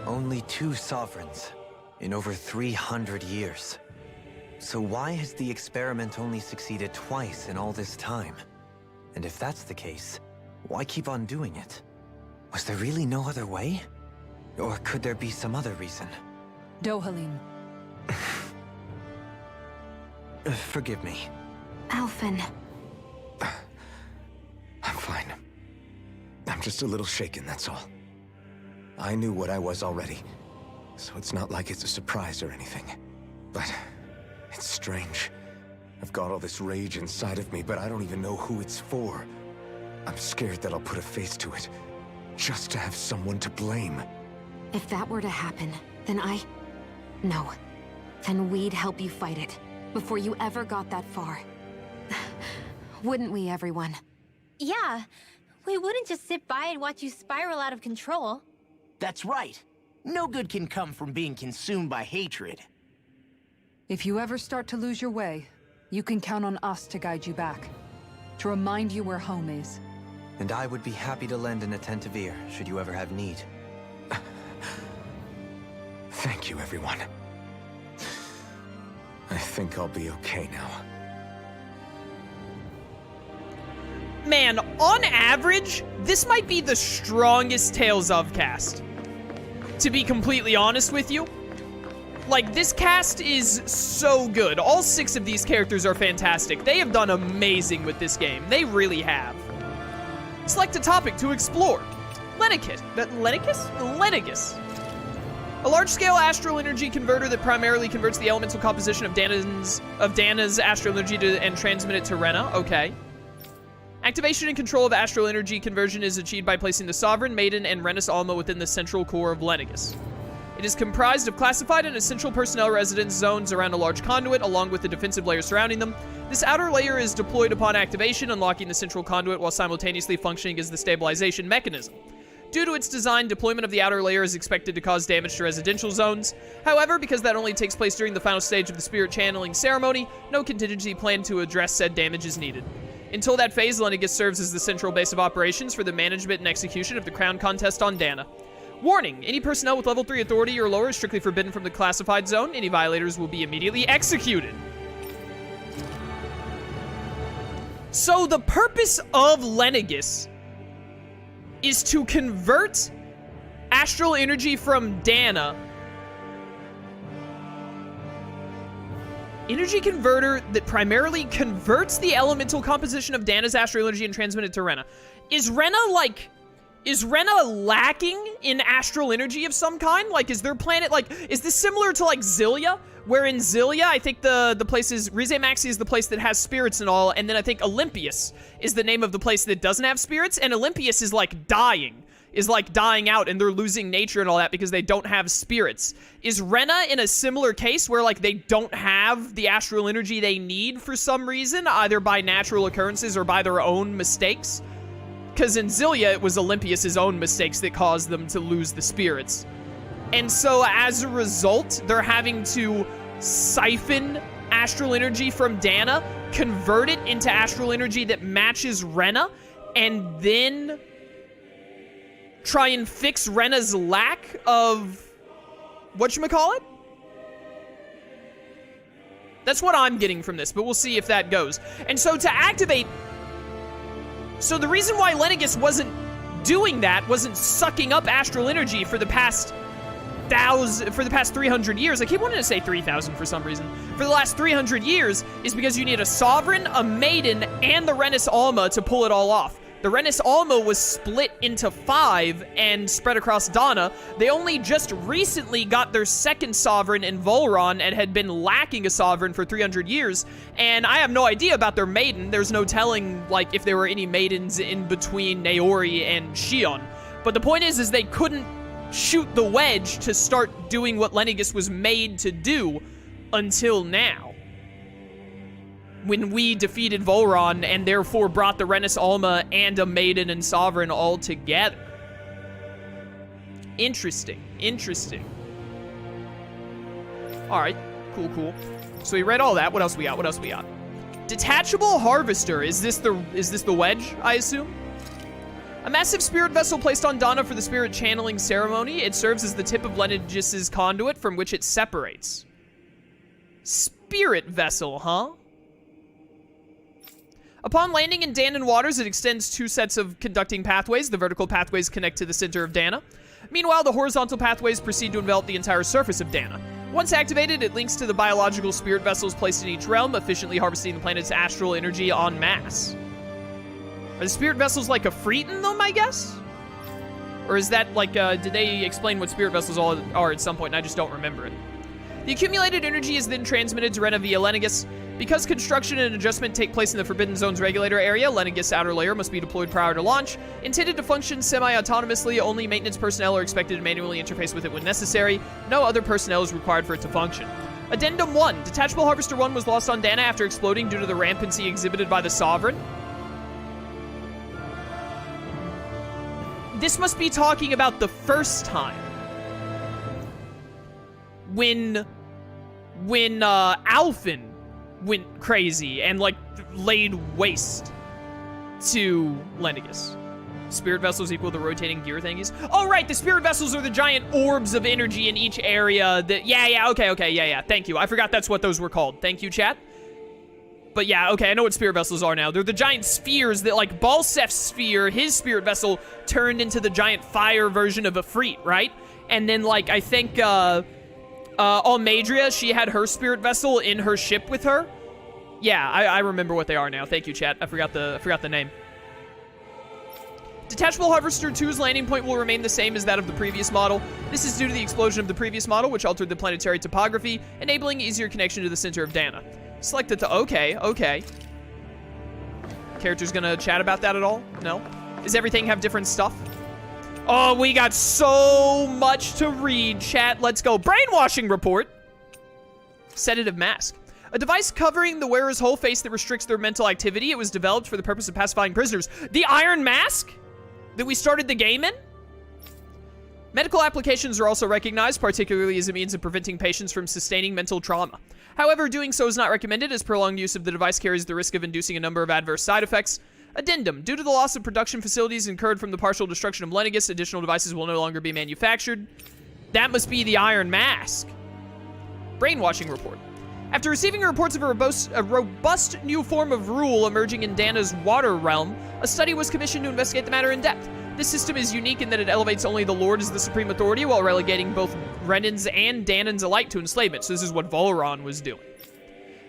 Only 2 sovereigns in over 300 years. So why has the experiment only succeeded twice in all this time? And if that's the case, why keep on doing it? Was there really no other way? Or could there be some other reason? Dohalim. Forgive me. Alphen. I'm fine. I'm just a little shaken, that's all. I knew what I was already, so it's not like it's a surprise or anything. But it's strange. I've got all this rage inside of me, but I don't even know who it's for. I'm scared that I'll put a face to it, just to have someone to blame. If that were to happen, then No. Then we'd help you fight it, before you ever got that far. Wouldn't we, everyone? Yeah. We wouldn't just sit by and watch you spiral out of control. That's right. No good can come from being consumed by hatred. If you ever start to lose your way, you can count on us to guide you back. To remind you where home is. And I would be happy to lend an attentive ear, should you ever have need. Thank you, everyone. I think I'll be okay now. Man, on average, this might be the strongest Tales of cast. To be completely honest with you. Like, this cast is so good. All 6 of these characters are fantastic. They have done amazing with this game. They really have. Select a topic to explore. Lenicus. Lenicus? A large-scale astral energy converter that primarily converts the elemental composition of Dahna's astral energy and transmit it to Rena. Okay. Activation and control of astral energy conversion is achieved by placing the Sovereign, Maiden, and Renis Alma within the central core of Lenicus. It is comprised of classified and essential personnel residence zones around a large conduit, along with the defensive layer surrounding them. This outer layer is deployed upon activation, unlocking the central conduit while simultaneously functioning as the stabilization mechanism. Due to its design, deployment of the outer layer is expected to cause damage to residential zones. However, because that only takes place during the final stage of the spirit channeling ceremony, no contingency plan to address said damage is needed. Until that phase, Lenicus serves as the central base of operations for the management and execution of the crown contest on Dahna. Warning, any personnel with level 3 authority or lower is strictly forbidden from the classified zone. Any violators will be immediately executed. So the purpose of Lenicus is to convert astral energy from Dahna. Energy converter that primarily converts the elemental composition of Dahna's astral energy and transmit it to Rena. Is Rena lacking in astral energy of some kind? Like, is their planet, like, is this similar to, like, Xillia? Where in Xillia, I think the place is, Rize Maxi is the place that has spirits and all, and then I think Olympius is the name of the place that doesn't have spirits, and Olympius is, like, dying out, and they're losing nature and all that because they don't have spirits. Is Rena in a similar case where, like, they don't have the astral energy they need for some reason, either by natural occurrences or by their own mistakes? Because in Xillia, it was Olympius' own mistakes that caused them to lose the spirits. And so, as a result, they're having to siphon astral energy from Dahna, convert it into astral energy that matches Rena, and then try and fix Rena's lack of whatchamacallit? That's what I'm getting from this, but we'll see if that goes. And so to activate... So the reason why Lenicus wasn't doing that, wasn't sucking up astral energy for the past 300 years, I keep wanting to say 3,000 for some reason, for the last 300 years, is because you need a Sovereign, a Maiden, and the Renis Alma to pull it all off. The Renis Alma was split into 5 and spread across Dahna. They only just recently got their second Sovereign in Volron and had been lacking a Sovereign for 300 years. And I have no idea about their Maiden. There's no telling, like, if there were any Maidens in between Naori and Shion. But the point is they couldn't shoot the wedge to start doing what Lenicus was made to do until now, when we defeated Volron and therefore brought the Renis Alma and a Maiden and Sovereign all together. Interesting. Alright, cool. So we read all that. What else we got? Detachable Harvester. Is this the wedge, I assume? A massive spirit vessel placed on Dahna for the spirit channeling ceremony. It serves as the tip of Lenegis' conduit from which it separates. Spirit vessel, huh? Upon landing in Dahnan waters, it extends 2 sets of conducting pathways. The vertical pathways connect to the center of Dahna. Meanwhile, the horizontal pathways proceed to envelop the entire surface of Dahna. Once activated, it links to the biological spirit vessels placed in each realm, efficiently harvesting the planet's astral energy en masse. Are the spirit vessels like a Freet in them, I guess? Or is that like, did they explain what spirit vessels are at some point and I just don't remember it? The accumulated energy is then transmitted to Rena via Lenegis. Because construction and adjustment take place in the Forbidden Zone's regulator area, Lenegis' outer layer must be deployed prior to launch. Intended to function semi-autonomously, only maintenance personnel are expected to manually interface with it when necessary. No other personnel is required for it to function. Addendum 1. Detachable Harvester 1 was lost on Dahna after exploding due to the rampancy exhibited by the Sovereign. This must be talking about the first time. When Alphen went crazy and, like, laid waste to Lenegis. Spirit vessels equal the rotating gear thingies. Oh, right, the spirit vessels are the giant orbs of energy in each area that, okay, thank you. I forgot that's what those were called. Thank you, chat. But yeah, okay, I know what spirit vessels are now. They're the giant spheres that, like, Balsef's sphere, his spirit vessel, turned into the giant fire version of a Freet, right? And then, like, I think, Almadria, she had her spirit vessel in her ship with her. Yeah, I remember what they are now. Thank you, chat. I forgot the name. Detachable Harvester 2's landing point will remain the same as that of the previous model. This is due to the explosion of the previous model, which altered the planetary topography, enabling easier connection to the center of Dahna. Select it to okay. Character's gonna chat about that at all? No? Does everything have different stuff? Oh, we got so much to read, chat. Let's go. Brainwashing Report. Sedative Mask. A device covering the wearer's whole face that restricts their mental activity. It was developed for the purpose of pacifying prisoners. The Iron Mask that we started the game in? Medical applications are also recognized, particularly as a means of preventing patients from sustaining mental trauma. However, doing so is not recommended, as prolonged use of the device carries the risk of inducing a number of adverse side effects. Addendum. Due to the loss of production facilities incurred from the partial destruction of Lenegis, additional devices will no longer be manufactured. That must be the Iron Mask. Brainwashing Report. After receiving reports of a robust new form of rule emerging in Dahna's water realm, a study was commissioned to investigate the matter in depth. This system is unique in that it elevates only the Lord as the supreme authority while relegating both Renans and Dahnans alike to enslavement. So this is what Volron was doing.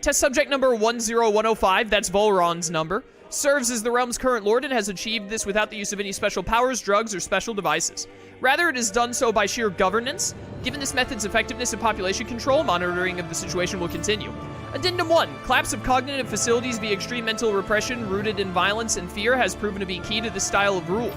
Test subject number 10105, that's Volron's number, serves as the realm's current lord and has achieved this without the use of any special powers, drugs, or special devices. Rather, it is done so by sheer governance. Given this method's effectiveness in population control, monitoring of the situation will continue. Addendum 1. Collapse of cognitive facilities via extreme mental repression rooted in violence and fear has proven to be key to this style of rule.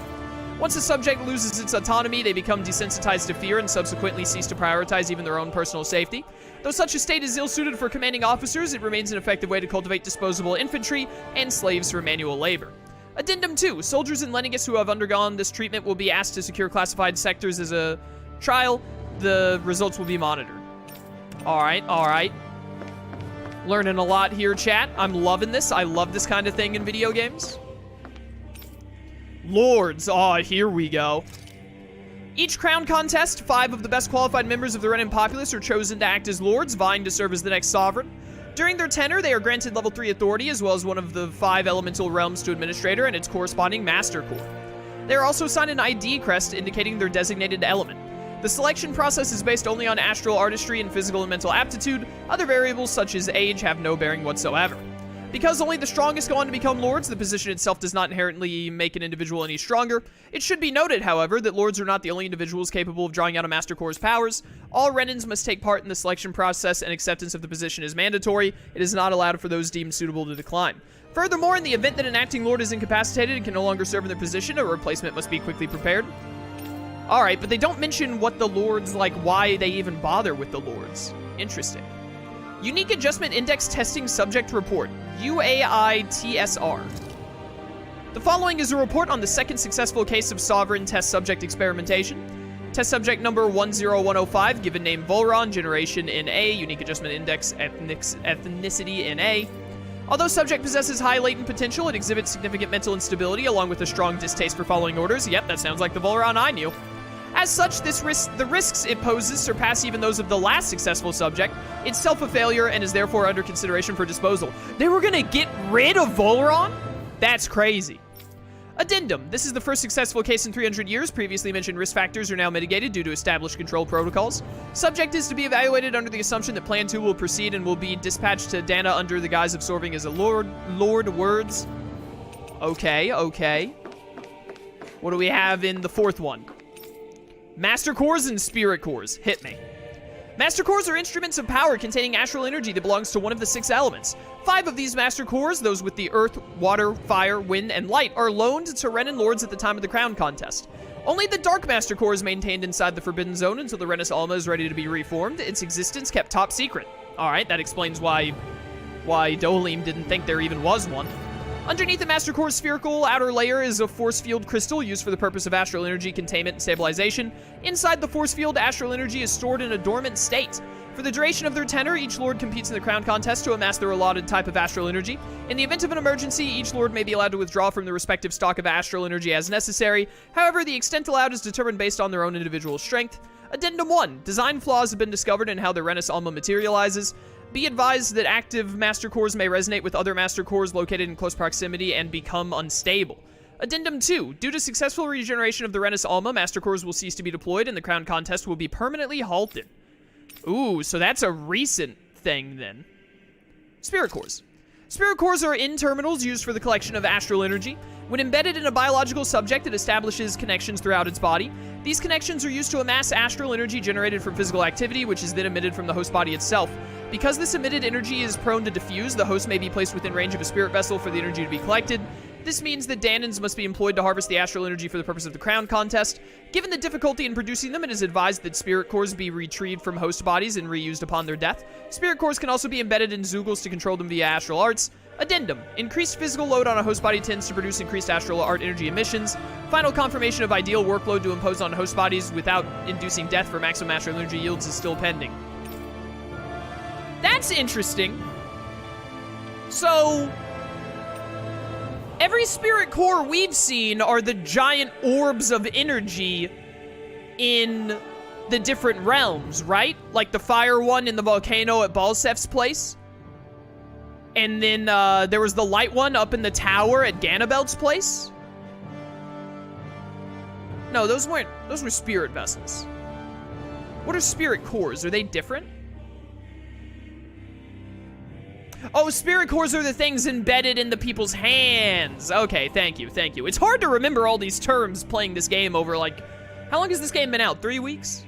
Once a subject loses its autonomy, they become desensitized to fear and subsequently cease to prioritize even their own personal safety. Though such a state is ill-suited for commanding officers, it remains an effective way to cultivate disposable infantry and slaves for manual labor. Addendum 2. Soldiers in Lenegis who have undergone this treatment will be asked to secure classified sectors as a trial. The results will be monitored. Alright. Learning a lot here, chat. I'm loving this. I love this kind of thing in video games. Lords. Here we go. Each crown contest, 5 of the best qualified members of the Renan populace are chosen to act as lords, vying to serve as the next sovereign. During their tenure, they are granted level 3 authority, as well as one of the 5 elemental realms to administrator and its corresponding master core. They are also assigned an ID crest indicating their designated element. The selection process is based only on astral artistry and physical and mental aptitude. Other variables, such as age, have no bearing whatsoever. Because only the strongest go on to become lords, the position itself does not inherently make an individual any stronger. It should be noted, however, that lords are not the only individuals capable of drawing out a Master Core's powers. All Renans must take part in the selection process, and acceptance of the position is mandatory. It is not allowed for those deemed suitable to decline. Furthermore, in the event that an acting lord is incapacitated and can no longer serve in their position, a replacement must be quickly prepared. Alright, but they don't mention what the lords, like, why they even bother with the lords. Interesting. Unique Adjustment Index Testing Subject Report, UAI-TSR. The following is a report on the second successful case of Sovereign Test Subject Experimentation. Test Subject Number 10105, given name Volron, Generation NA, Unique Adjustment Index, Ethnicity NA. Although subject possesses high latent potential, it exhibits significant mental instability along with a strong distaste for following orders. Yep, that sounds like the Volron I knew. As such, the risks it poses surpass even those of the last successful subject. It's a failure and is therefore under consideration for disposal. They were gonna get rid of Volron? That's crazy. Addendum. This is the first successful case in 300 years. Previously mentioned risk factors are now mitigated due to established control protocols. Subject is to be evaluated under the assumption that Plan 2 will proceed and will be dispatched to Dahna under the guise of serving as a Lord Words. Okay. What do we have in the fourth one? Master Cores and Spirit Cores. Hit me. Master Cores are instruments of power containing astral energy that belongs to one of the 6 elements. 5 of these Master Cores, those with the earth, water, fire, wind, and light, are loaned to Renan Lords at the time of the Crown Contest. Only the Dark Master Core is maintained inside the Forbidden Zone until the Renis Alma is ready to be reformed, its existence kept top secret. Alright, that explains why Dolim didn't think there even was one. Underneath the Master Core's spherical outer layer is a force field crystal used for the purpose of astral energy containment and stabilization. Inside the force field, astral energy is stored in a dormant state. For the duration of their tenor, each lord competes in the crown contest to amass their allotted type of astral energy. In the event of an emergency, each lord may be allowed to withdraw from the respective stock of astral energy as necessary. However, the extent allowed is determined based on their own individual strength. Addendum 1. Design flaws have been discovered in how the Renis Alma materializes. Be advised that active Master Cores may resonate with other Master Cores located in close proximity and become unstable. Addendum 2. Due to successful regeneration of the Renis Alma, Master Cores will cease to be deployed and the Crown Contest will be permanently halted. Ooh, so that's a recent thing then. Spirit Cores. Spirit Cores are in-terminals used for the collection of astral energy. When embedded in a biological subject, it establishes connections throughout its body. These connections are used to amass astral energy generated from physical activity, which is then emitted from the host body itself. Because this emitted energy is prone to diffuse, the host may be placed within range of a spirit vessel for the energy to be collected. This means that Dahnans must be employed to harvest the astral energy for the purpose of the Crown Contest. Given the difficulty in producing them, it is advised that Spirit Cores be retrieved from host bodies and reused upon their death. Spirit Cores can also be embedded in Zeugles to control them via astral arts. Addendum. Increased physical load on a host body tends to produce increased astral art energy emissions. Final confirmation of ideal workload to impose on host bodies without inducing death for maximum astral energy yields is still pending. That's interesting. So, every Spirit Core we've seen are the giant orbs of energy in the different realms, right? Like the fire one in the volcano at Balsef's place. And then there was the light one up in the tower at Ganabelt's place. No, those were spirit vessels. What are Spirit Cores? Are they different? Oh, Spirit Cores are the things embedded in the people's hands. Okay, thank you. It's hard to remember all these terms playing this game over, like, how long has this game been out? 3 weeks?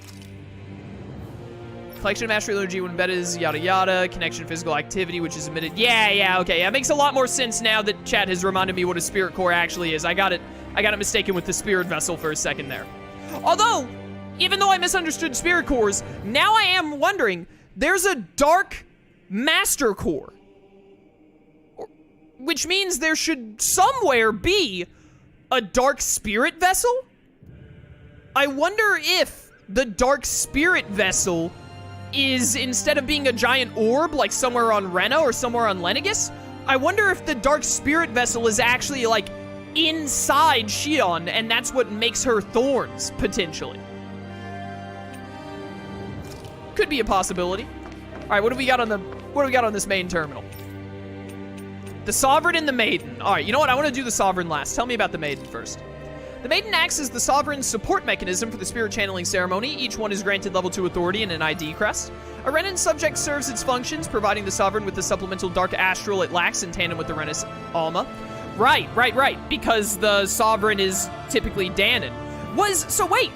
Collection of astral energy when embedded is yada yada. Connection physical activity, which is emitted. Yeah, okay. It makes a lot more sense now that chat has reminded me what a Spirit Core actually is. I got it mistaken with the Spirit Vessel for a second there. Although, even though I misunderstood Spirit Cores, now I am wondering, there's a Dark Master Core. Which means there should somewhere be a Dark Spirit Vessel? I wonder if the Dark Spirit Vessel is, instead of being a giant orb, like somewhere on Rena or somewhere on Lenegus, I wonder if the Dark Spirit Vessel is actually, like, inside Shion, and that's what makes her thorns, potentially. Could be a possibility. Alright, what do we got on this main terminal? The Sovereign and the Maiden. Alright, you know what? I want to do the Sovereign last. Tell me about the Maiden first. The Maiden acts as the Sovereign's support mechanism for the spirit channeling ceremony. Each one is granted level 2 authority and an ID crest. A Renan subject serves its functions, providing the Sovereign with the supplemental dark astral it lacks in tandem with the Renis Alma. Right. Because the Sovereign is typically Dahnan. So wait!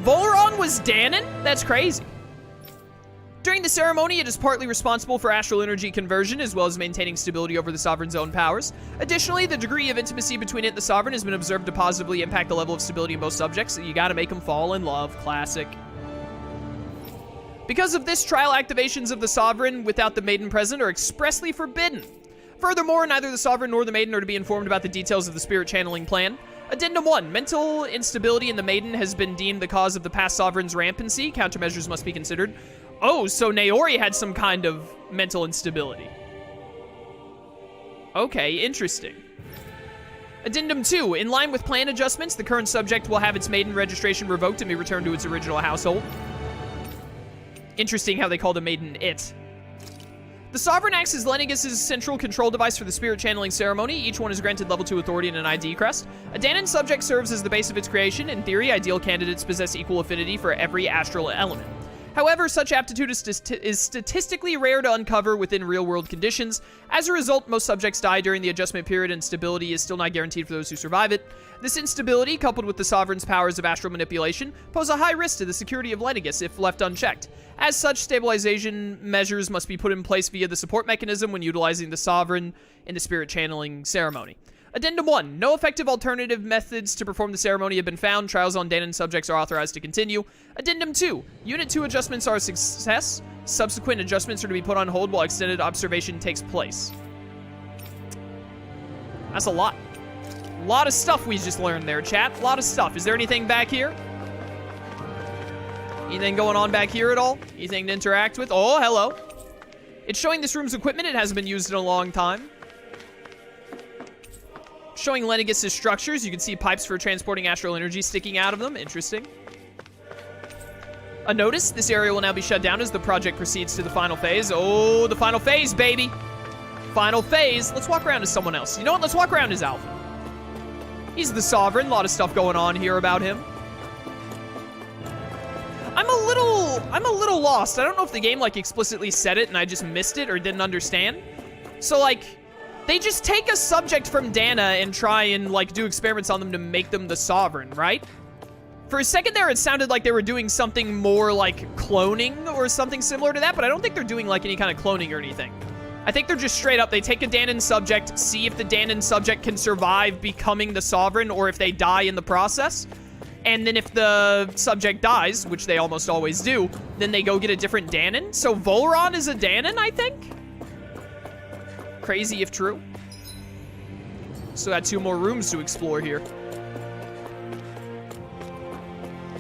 Volron was Dahnan? That's crazy. During the ceremony, it is partly responsible for astral energy conversion, as well as maintaining stability over the Sovereign's own powers. Additionally, the degree of intimacy between it and the Sovereign has been observed to positively impact the level of stability in both subjects, so you gotta make them fall in love. Classic. Because of this, trial activations of the Sovereign without the Maiden present are expressly forbidden. Furthermore, neither the Sovereign nor the Maiden are to be informed about the details of the spirit channeling plan. Addendum 1. Mental instability in the Maiden has been deemed the cause of the past Sovereign's rampancy. Countermeasures must be considered. Oh, so Naori had some kind of mental instability. Okay, interesting. Addendum 2. In line with plan adjustments, the current subject will have its maiden registration revoked and be returned to its original household. Interesting how they called a maiden it. The Sovereign acts as Lenegis' central control device for the spirit channeling ceremony. Each one is granted level 2 authority and an ID crest. A Dahnan subject serves as the base of its creation. In theory, ideal candidates possess equal affinity for every astral element. However, such aptitude is statistically rare to uncover within real-world conditions. As a result, most subjects die during the adjustment period, and stability is still not guaranteed for those who survive it. This instability, coupled with the Sovereign's powers of astral manipulation, pose a high risk to the security of Lenegis if left unchecked. As such, stabilization measures must be put in place via the support mechanism when utilizing the Sovereign in the spirit channeling ceremony. Addendum 1. No effective alternative methods to perform the ceremony have been found. Trials on Dahnan subjects are authorized to continue. Addendum 2. Unit 2 adjustments are a success. Subsequent adjustments are to be put on hold while extended observation takes place. That's a lot. A lot of stuff we just learned there, chat. A lot of stuff. Is there anything back here? Anything going on back here at all? Anything to interact with? Oh, hello. It's showing this room's equipment. It hasn't been used in a long time. Showing Lenegis' structures. You can see pipes for transporting astral energy sticking out of them. Interesting. A notice. This area will now be shut down as the project proceeds to the final phase. Oh, the final phase, baby. Final phase. Let's walk around as someone else. You know what? Let's walk around as Alpha. He's the Sovereign. A lot of stuff going on here about him. I'm a little lost. I don't know if the game, like, explicitly said it and I just missed it or didn't understand. So, like, they just take a subject from Dahna and try and, like, do experiments on them to make them the Sovereign, right? For a second there, it sounded like they were doing something more like cloning or something similar to that, but I don't think they're doing, like, any kind of cloning or anything. I think they're just straight up, they take a Dahnan subject, see if the Dahnan subject can survive becoming the Sovereign or if they die in the process. And then if the subject dies, which they almost always do, then they go get a different Dahnan. So Volron is a Dahnan, I think? Crazy if true. So got 2 more rooms to explore here.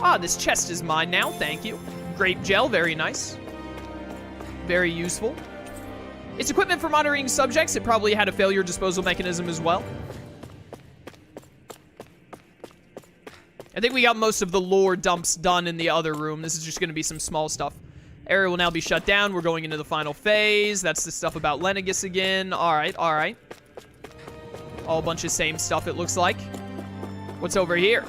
Ah, this chest is mine now, thank you. Grape gel, very nice. Very useful. It's equipment for monitoring subjects. It probably had a failure disposal mechanism as well. I think we got most of the lore dumps done in the other room. This is just going to be some small stuff. Area will now be shut down. We're going into the final phase. That's the stuff about Lenegis again. All right, all right. All a bunch of same stuff, it looks like. What's over here?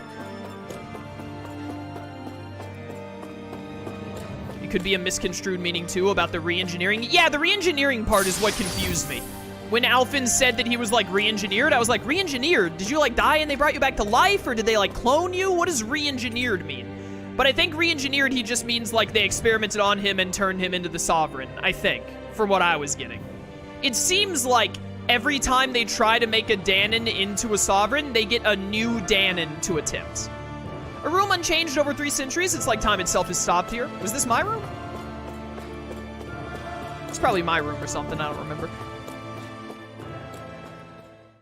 It could be a misconstrued meaning, too, about the re-engineering. Yeah, the re-engineering part is what confused me. When Alphen said that he was, like, re-engineered, I was like, re-engineered? Did you, like, die and they brought you back to life? Or did they, like, clone you? What does re-engineered mean? But I think re-engineered, he just means, like, they experimented on him and turned him into the Sovereign, I think, from what I was getting. It seems like every time they try to make a Dahnan into a Sovereign, they get a new Dahnan to attempt. A room unchanged over 3 centuries. It's like time itself has stopped here. Was this my room? It's probably my room or something. I don't remember.